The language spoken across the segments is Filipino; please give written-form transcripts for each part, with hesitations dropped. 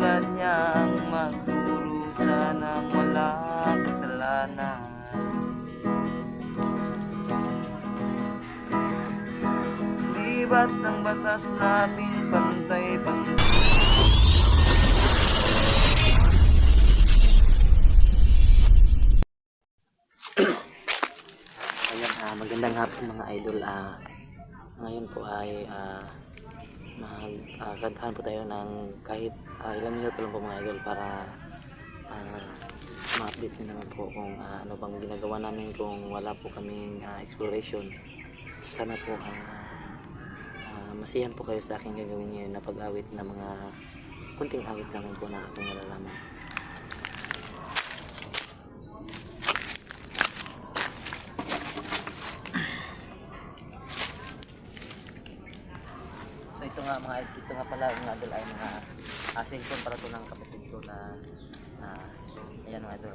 kanyang magdurusa ng walang kasalanan. Libat ng batas natin pantay-pantay. Ayan, magandang hapon mga idol. Ngayon po ay kantahan po tayo ng kahit ilang minuto lang po mga idol para ma-update nyo naman po kung ano bang ginagawa namin kung wala po kaming exploration. So, sana po masiyahan po kayo sa aking gagawin ngayon na pag-awit na mga kunting awit lamang po na aking nalalaman. So ito nga pala mga idol ay mga cellphone para to ng kapatid ko na ayan mga idol.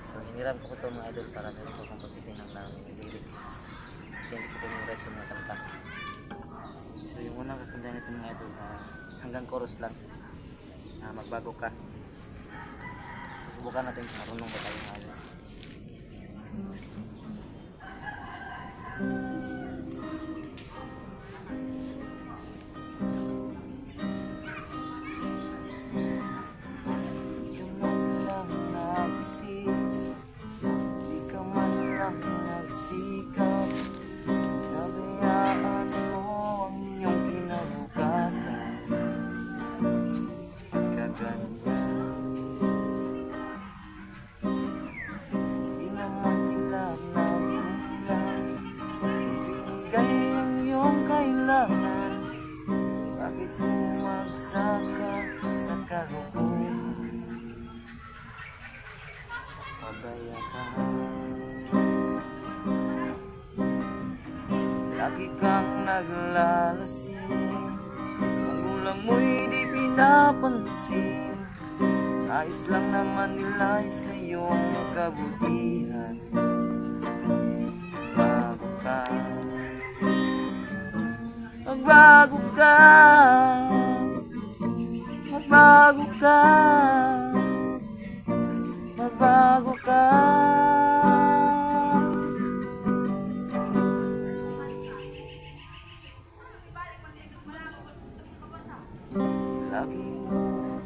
So hiniram ko ito mga idol para meron ko kung pagtitinang ng lyrics kasi hindi ko memorize yung mga kanta. So yung unang kakanda nito mga idol hanggang chorus lang, magbago ka. Susubukan natin kung marunong ba tayo mga idol. Di ka man lang nagsikap, nabayaan mo ang iyong kinabukasan. Kaganyan, di naman sila nagkulang, ibinigay ang iyong kailangan. Bakit bumagsaka sa kalukuhan? Pabaya ka, lagi kang naglalasing, magulang mo'y di pinapansin. Nais lang naman nila sa iyong kabutihan. Magbago ka, magbago ka, magbago ka, magbago ka. Lagi mo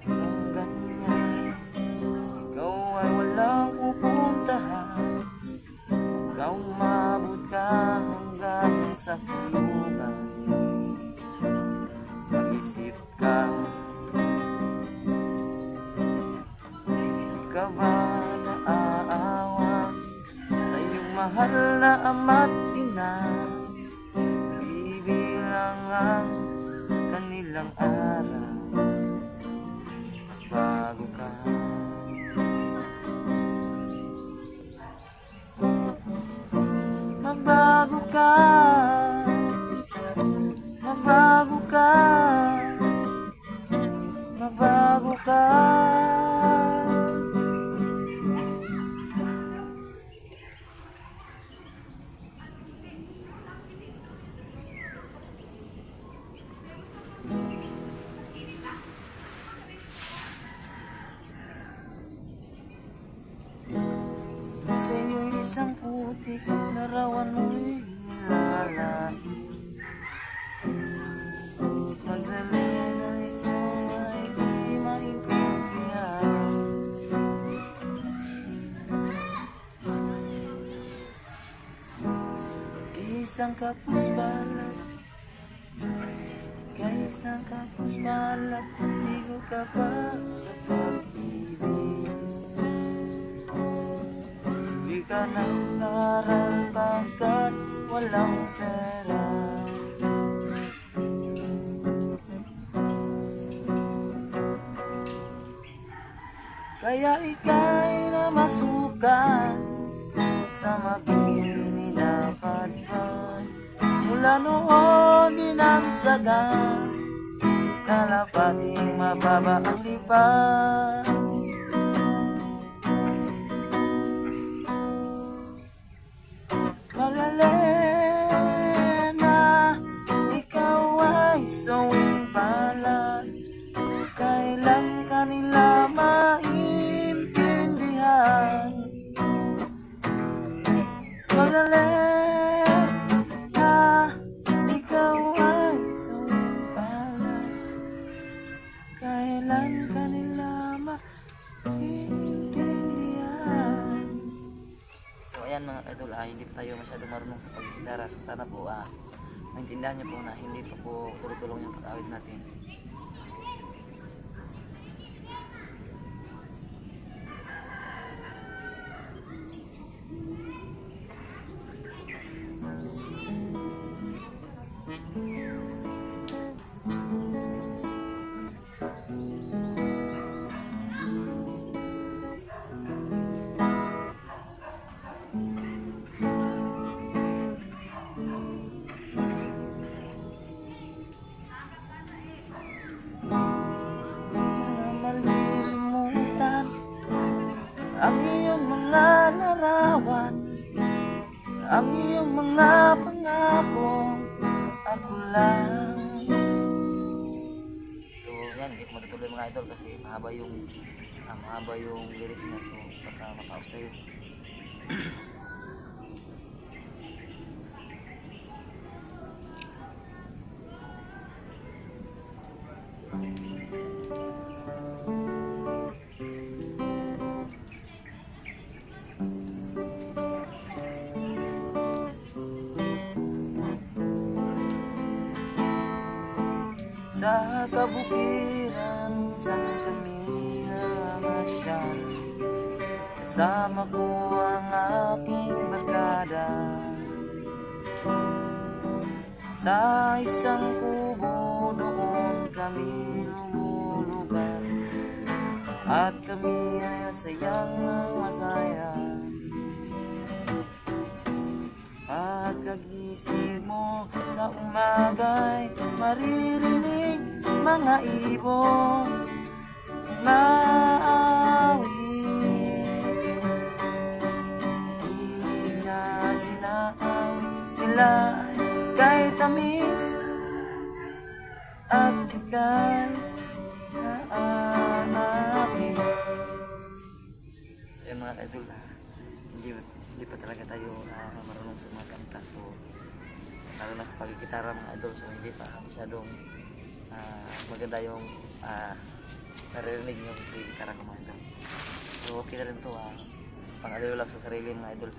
yung ganyan, ikaw ay walang pupuntahan. Ikaw umabot ka hanggang sa kulungan. Mag-isip ka, di ka ba naaawa sa iyong mahal na ama't ina? Bibilang ang kanilang araw. Magbago ka, magbago ka, magbago ka, magbago ka. Sa iyo'y isang putik, larawan mo'y nilalahi. Madali na ito ay di maintindihan. Isang kapus balat, isang kapus balat, ligo ka pa sa pag-ibig. Di ka nag-aral pagkat walang pera. Kaya ika'y namasukan sa mabini na padpad. Mula noon binagsagan, kalapating mababa ang lipad. Magalena, ikaw ay sawing pala. kailan kanila maintindihan. So ayan mga idol, hindi pa tayo masyadong marunong sa paggitara. So sana po maintindihan niyo po na hindi pa po tulong yung pag-awit natin. Malilimutan ang iyong mga larawan, ang iyong mga pangakong ako lang. So yan, hindi ko matutuloy mga idol kasi mahaba yung lyrics niya. So baka mapaus tayo. Sa kabukiran, minsan kami namasyal, kasama ko ang aking barkada. Sa isang kubo doon kami lumulugan, at kami ay masayang masaya. Pagkagising mo sa umaga'y maririnig mga ibon maawit. Ibig na ginaawit nila kay tamis at ika'y naaamin. So yung mga idol, hindi pa talaga tayo marunong sa mga kanta. So lalo na sa pagkikitara mga idol, so hindi pa masyadong maganda yung naririnig yung pagkikitara ko mga idol. So okay na rin to, pang-aliw lang sa sarili mga idol.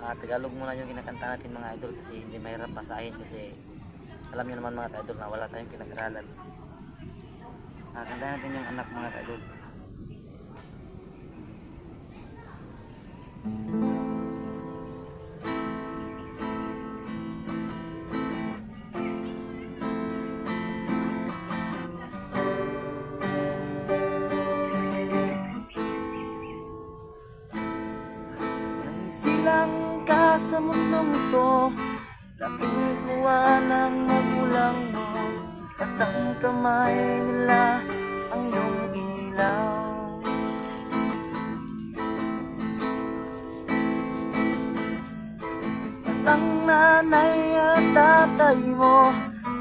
Tagalog muna yung kinakanta natin mga idol kasi hindi mahirap pasahin kasi alam niyo naman mga idol na wala tayong pinag-aralan. Kantahan natin yung anak mga idol. Silang ka sa mundong ito, laking tuwa ng magulang mo, at ang kamay nila ang iyong ilaw. At ang nanay at tatay mo,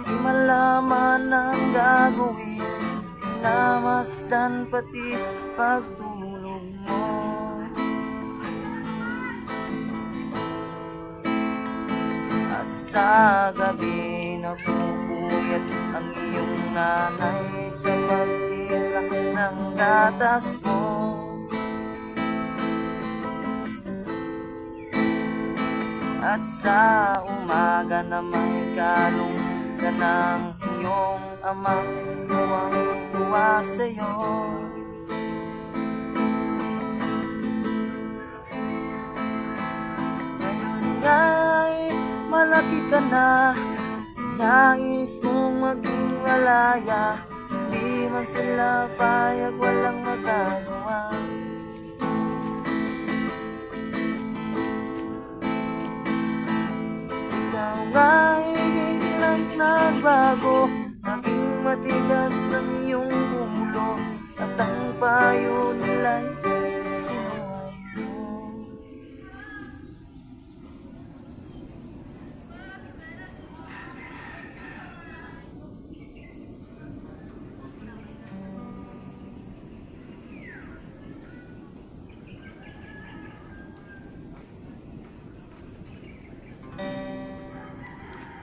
di malaman ang gagawin, pinamasdan pati pagtulog mo. At sa gabi napupuyat ang iyong nanay sa pagtila ng gatas mo. At sa umaga na may kalong ka ng iyong ama, tuwang-tuwa sa'yo. Ngayon nga'y malaki ka na, nais mong maging malaya, di man sila payag, walang magagawa. Ikaw nga'y biglang nagbago, naging matigas ang iyong ulo, at ang payo nila'y sinuway mo.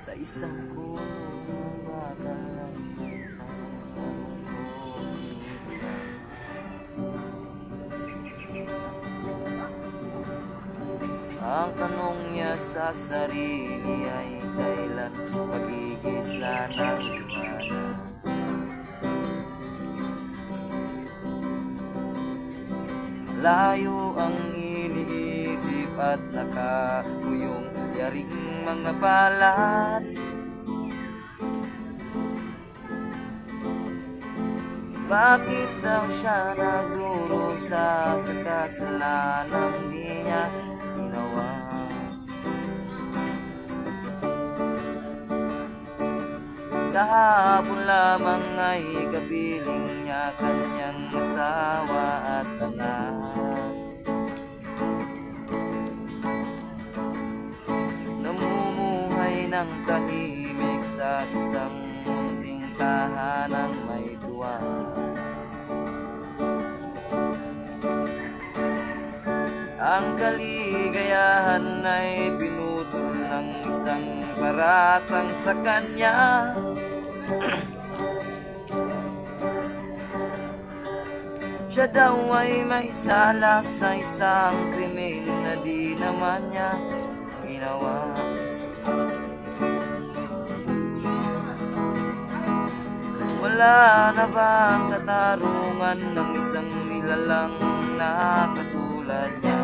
Sa isang kulong ng bagal ay ang tanong ko umiiyak. Ang tanong niya sa sarili ay kailan magigisla ng liwanag. Layo ang iniisip at nakakuyong yaring mga balat. Bakit daw siya nagdurusa sa kasalanan di niya ginawa? Kahapon lamang ay kapiling niya kanyang asawa at anak. Namumuhay ng tahimik sa isang munting tahanang may tuwa. Ang kaligayahan ay pinutol ng isang paratang sa kanya. Siya daw ay may sala sa isang krimen na di naman niya ginawa. Wala na ba ang katarungan ng isang nilalang na katulad niya?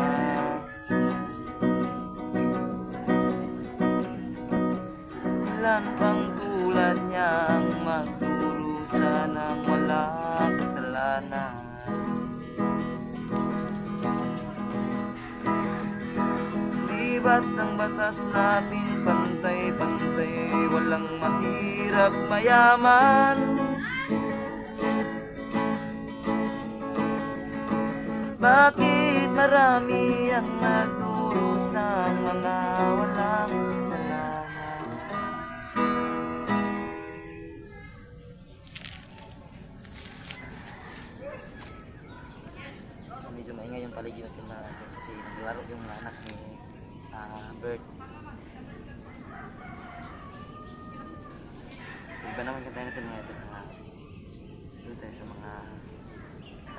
Ilan pang tulad niya ang magdurusa ng wala kasalanan? Di ba't ang batas natin pantay-pantay, walang mahirap mayaman? Bakit marami ang nagdurusa, mga walang kasalanan? Medyo maingay yung paligid natin mga idol kasi naglaro yung mga anak ni Bert. So iba naman kanta natin mga idol na doon tayo sa mga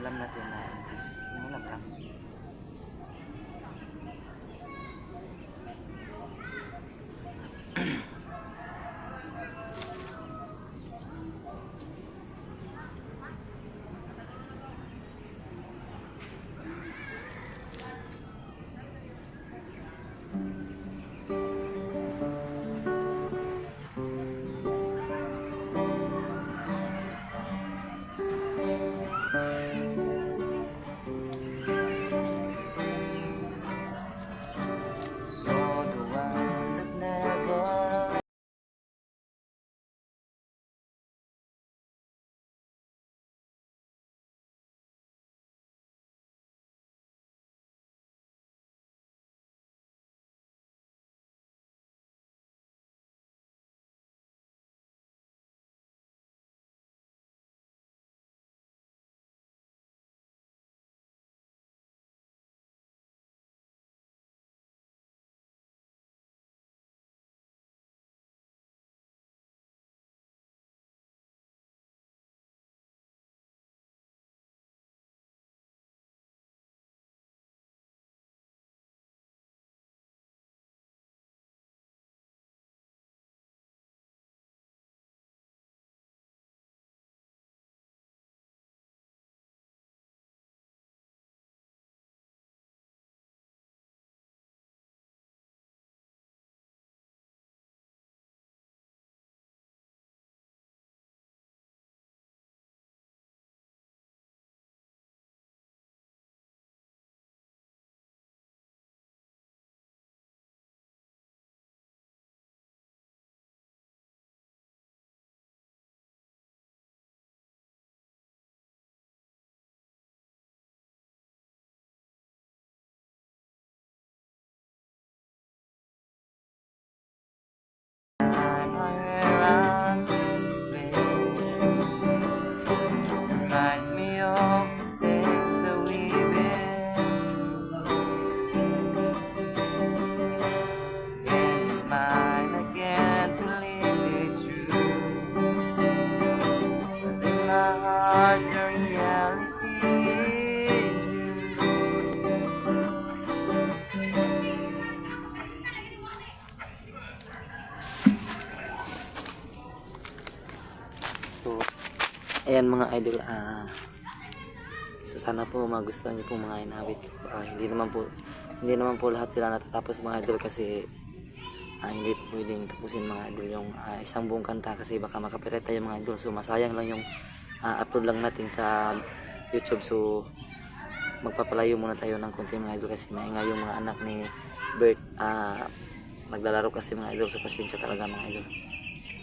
alam natin na English. Yung alam lang. ayan mga idol, so sana po magustuhan niyo po mga inawit ko. Hindi naman po lahat sila natatapos mga idol kasi hindi po pwedeng tapusin mga idol yung isang buong kanta kasi baka makapirate tayo mga idol. So masayang lang yung upload lang natin sa YouTube. So magpapalayo muna tayo ng konti mga idol kasi maingay yung mga anak ni Bert. Naglalaro kasi mga idol, so pasensya talaga mga idol.